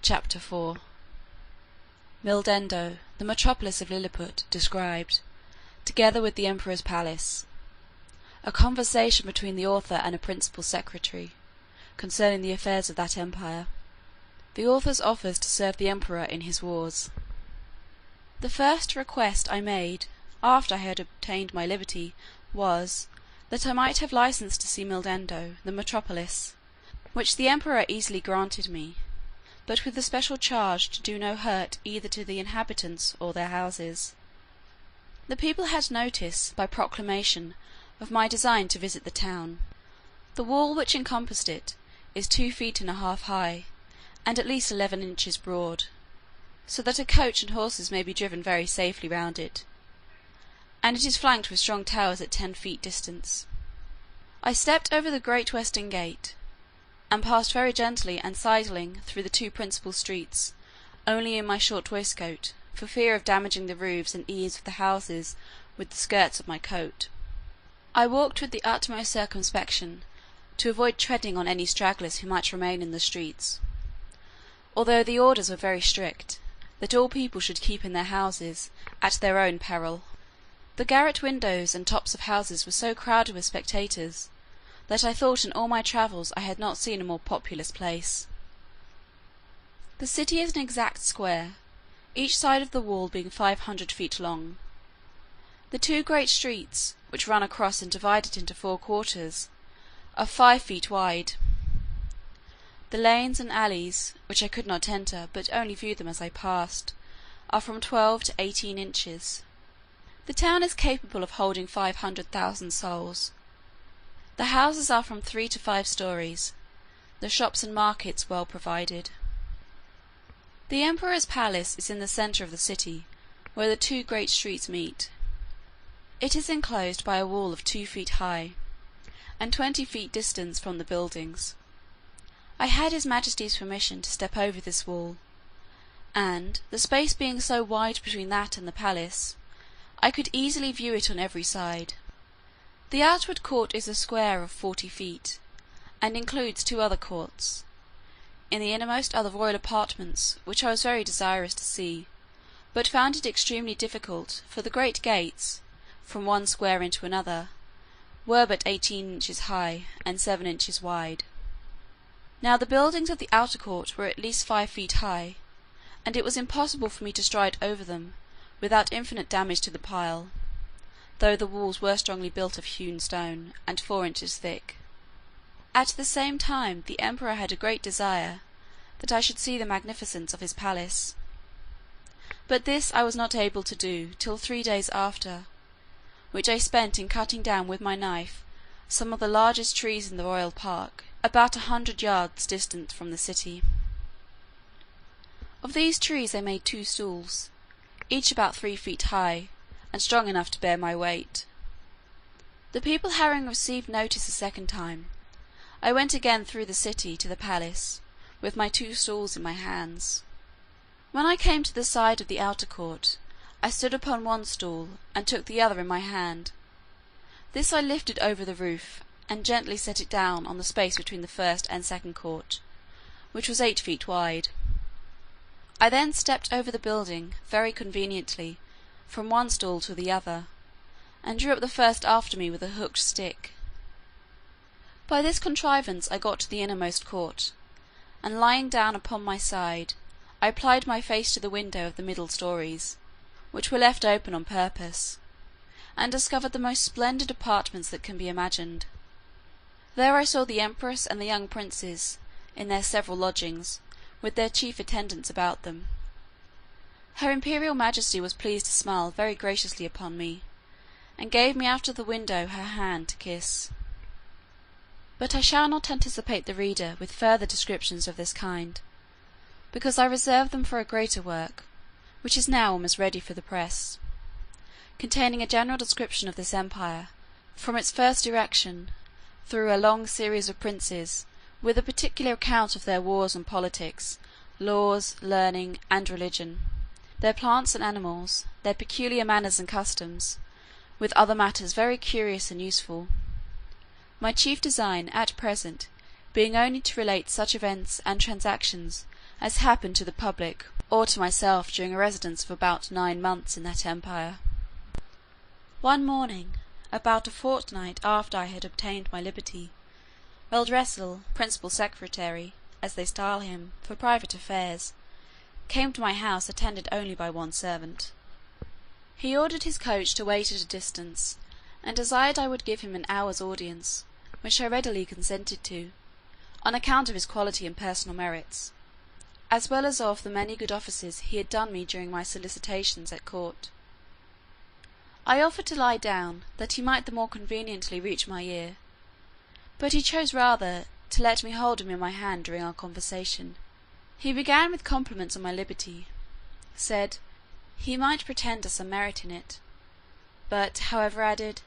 Chapter 4. Mildendo, the metropolis of Lilliput, described, together with the Emperor's palace. A conversation between the author and a principal secretary, concerning the affairs of that empire. The author's offers to serve the Emperor in his wars. The first request I made, after I had obtained my liberty, was, that I might have license to see Mildendo, the metropolis, which the Emperor easily granted me, but with the special charge to do no hurt either to the inhabitants or their houses. The people had notice, by proclamation, of my design to visit the town. The wall which encompassed it is 2 feet and a half high, and at least 11 inches broad, so that a coach and horses may be driven very safely round it, and it is flanked with strong towers at 10 feet distance. I stepped over the great western gate, and passed very gently and sidling through the 2 principal streets, only in my short waistcoat, for fear of damaging the roofs and eaves of the houses with the skirts of my coat. I walked with the utmost circumspection, to avoid treading on any stragglers who might remain in the streets, although the orders were very strict, that all people should keep in their houses, at their own peril. The garret windows and tops of houses were so crowded with spectators, that I thought in all my travels I had not seen a more populous place. The city is an exact square, each side of the wall being 500 feet long. The 2 great streets, which run across and divide it into 4 quarters, are 5 feet wide. The lanes and alleys, which I could not enter, but only view them as I passed, are from 12 to 18 inches. The town is capable of holding 500,000 souls. The houses are from 3 to 5 stories, the shops and markets well provided. The Emperor's palace is in the centre of the city, where the 2 great streets meet. It is enclosed by a wall of 2 feet high, and 20 feet distant from the buildings. I had his Majesty's permission to step over this wall, and, the space being so wide between that and the palace, I could easily view it on every side. The outward court is a square of 40 feet, and includes 2 other courts. In the innermost are the royal apartments, which I was very desirous to see, but found it extremely difficult, for the great gates, from one square into another, were but 18 inches high, and 7 inches wide. Now the buildings of the outer court were at least 5 feet high, and it was impossible for me to stride over them, without infinite damage to the pile, though the walls were strongly built of hewn stone, and 4 inches thick. At the same time the Emperor had a great desire that I should see the magnificence of his palace, but this I was not able to do till 3 days after, which I spent in cutting down with my knife some of the largest trees in the royal park, about 100 yards distant from the city. Of these trees I made 2 stools, each about 3 feet high, and strong enough to bear my weight. The people having received notice a second time, I went again through the city to the palace, with my 2 stools in my hands. When I came to the side of the outer court, I stood upon one stool, and took the other in my hand. This I lifted over the roof, and gently set it down on the space between the first and second court, which was 8 feet wide. I then stepped over the building, very conveniently, from one stool to the other, and drew up the first after me with a hooked stick. By this contrivance I got to the innermost court, and lying down upon my side, I applied my face to the window of the middle stories, which were left open on purpose, and discovered the most splendid apartments that can be imagined. There I saw the empress and the young princes, in their several lodgings, with their chief attendants about them. Her imperial majesty was pleased to smile very graciously upon me, and gave me out of the window her hand to kiss. But I shall not anticipate the reader with further descriptions of this kind, because I reserve them for a greater work, which is now almost ready for the press, containing a general description of this empire, from its first erection, through a long series of princes, with a particular account of their wars and politics, laws, learning, and religion, their plants and animals, their peculiar manners and customs, with other matters very curious and useful. My chief design, at present, being only to relate such events and transactions as happened to the public or to myself during a residence of about 9 months in that empire. One morning, about a fortnight after I had obtained my liberty, Reldresal, principal secretary, as they style him, for private affairs, came to my house attended only by one servant. He ordered his coach to wait at a distance, and desired I would give him an hour's audience, which I readily consented to, on account of his quality and personal merits, as well as of the many good offices he had done me during my solicitations at court. I offered to lie down, that he might the more conveniently reach my ear, but he chose rather to let me hold him in my hand during our conversation. He began with compliments on my liberty, said, he might pretend to some merit in it, but however added,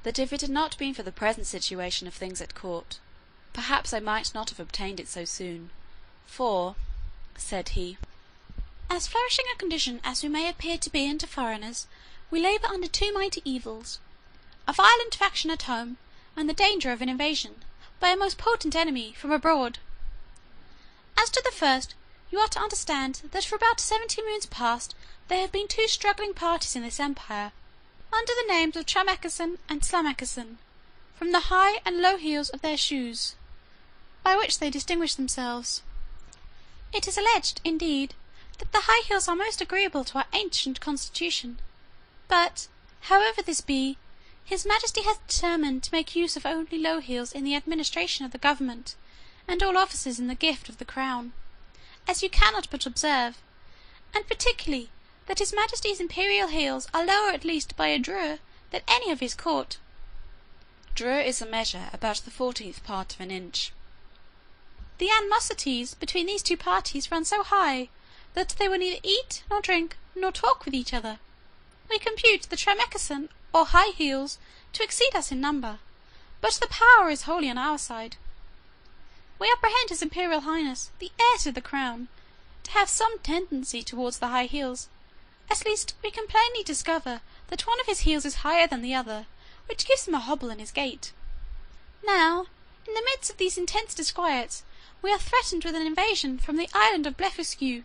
that if it had not been for the present situation of things at court, perhaps I might not have obtained it so soon, for, said he, as flourishing a condition as we may appear to be unto foreigners, we labour under two mighty evils, a violent faction at home, and the danger of an invasion, by a most potent enemy, from abroad. As to the first, you are to understand that for about 70 moons past there have been two struggling parties in this empire, under the names of Tramecksan and Slamecksan, from the high and low heels of their shoes, by which they distinguish themselves. It is alleged, indeed, that the high heels are most agreeable to our ancient constitution, but, however this be, his Majesty has determined to make use of only low heels in the administration of the government, and all offices in the gift of the crown, as you cannot but observe, and particularly that his Majesty's imperial heels are lower at least by a drur than any of his court. Drur is a measure about the 14th part of an inch. The animosities between these two parties run so high, that they will neither eat, nor drink, nor talk with each other. We compute the Tramecksan, or high heels, to exceed us in number, but the power is wholly on our side. We apprehend his Imperial Highness, the heir to the crown, to have some tendency towards the high heels. At least we can plainly discover that one of his heels is higher than the other, which gives him a hobble in his gait. Now, in the midst of these intense disquiets, we are threatened with an invasion from the island of Blefuscu,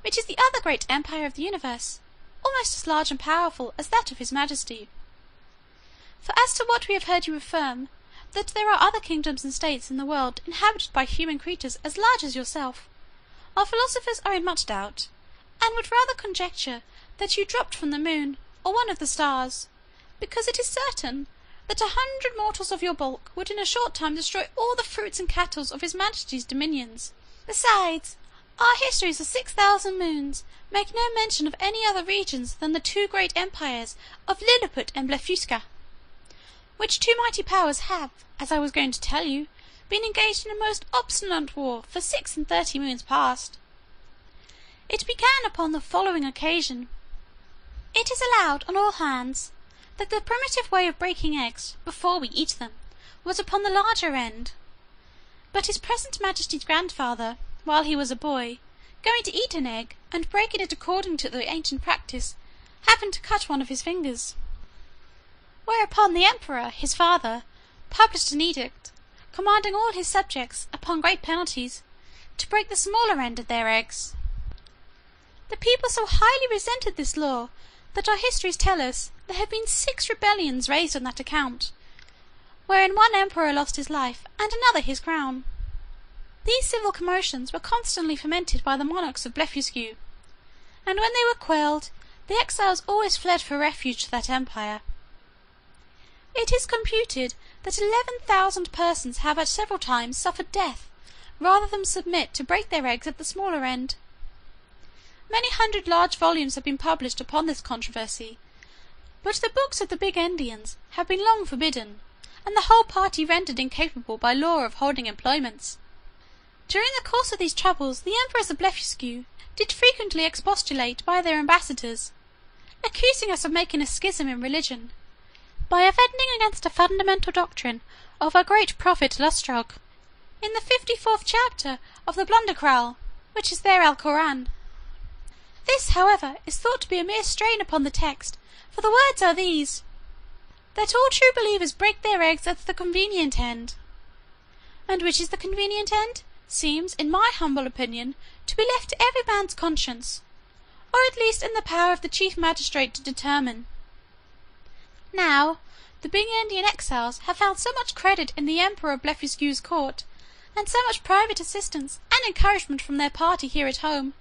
which is the other great empire of the universe, almost as large and powerful as that of his Majesty. For as to what we have heard you affirm, that there are other kingdoms and states in the world inhabited by human creatures as large as yourself, our philosophers are in much doubt, and would rather conjecture that you dropped from the moon, or one of the stars, because it is certain that 100 mortals of your bulk would in a short time destroy all the fruits and cattle of his Majesty's dominions. Besides, our histories of 6,000 moons make no mention of any other regions than the two great empires of Lilliput and Blefusca, which two mighty powers have, as I was going to tell you, been engaged in a most obstinate war for 36 moons past. It began upon the following occasion. It is allowed on all hands that the primitive way of breaking eggs, before we eat them, was upon the larger end, but his present Majesty's grandfather, while he was a boy, going to eat an egg, and breaking it according to the ancient practice, happened to cut one of his fingers. Whereupon the emperor, his father, published an edict, commanding all his subjects, upon great penalties, to break the smaller end of their eggs. The people so highly resented this law, that our histories tell us there have been 6 rebellions raised on that account, wherein one emperor lost his life, and another his crown. These civil commotions were constantly fomented by the monarchs of Blefuscu, and when they were quelled, the exiles always fled for refuge to that empire. It is computed that 11,000 persons have at several times suffered death, rather than submit to break their eggs at the smaller end. Many hundred large volumes have been published upon this controversy, but the books of the big Indians have been long forbidden, and the whole party rendered incapable by law of holding employments. During the course of these troubles the emperors of Blefuscu did frequently expostulate by their ambassadors, accusing us of making a schism in religion, by offending against a fundamental doctrine of our great prophet Lustrog, in the 54th chapter of the Blunderkral, which is their Alcoran. This, however, is thought to be a mere strain upon the text, for the words are these, that all true believers break their eggs at the convenient end. And which is the convenient end? seems, in my humble opinion, to be left to every man's conscience, or at least in the power of the chief magistrate to determine. Now, the Burgundian exiles have found so much credit in the Emperor Blefuscu's court, and so much private assistance and encouragement from their party here at home,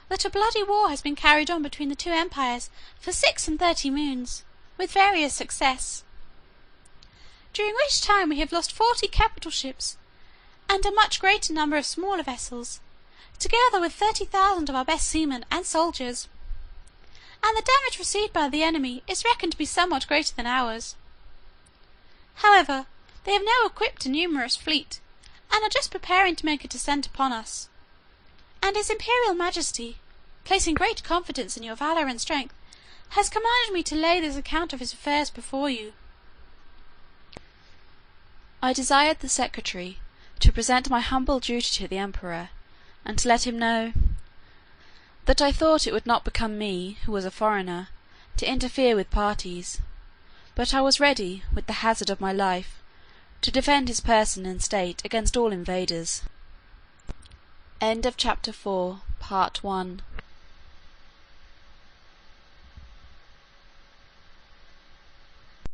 that a bloody war has been carried on between the two empires for 36 moons, with various success, during which time we have lost 40 capital ships, and a much greater number of smaller vessels, together with 30,000 of our best seamen and soldiers, and the damage received by the enemy is reckoned to be somewhat greater than ours. However, they have now equipped a numerous fleet, and are just preparing to make a descent upon us, and his Imperial Majesty, placing great confidence in your valour and strength, has commanded me to lay this account of his affairs before you. I desired the secretary to present my humble duty to the emperor, and to let him know that I thought it would not become me, who was a foreigner, to interfere with parties, but I was ready, with the hazard of my life, to defend his person and state against all invaders. Chapter 4 Part 1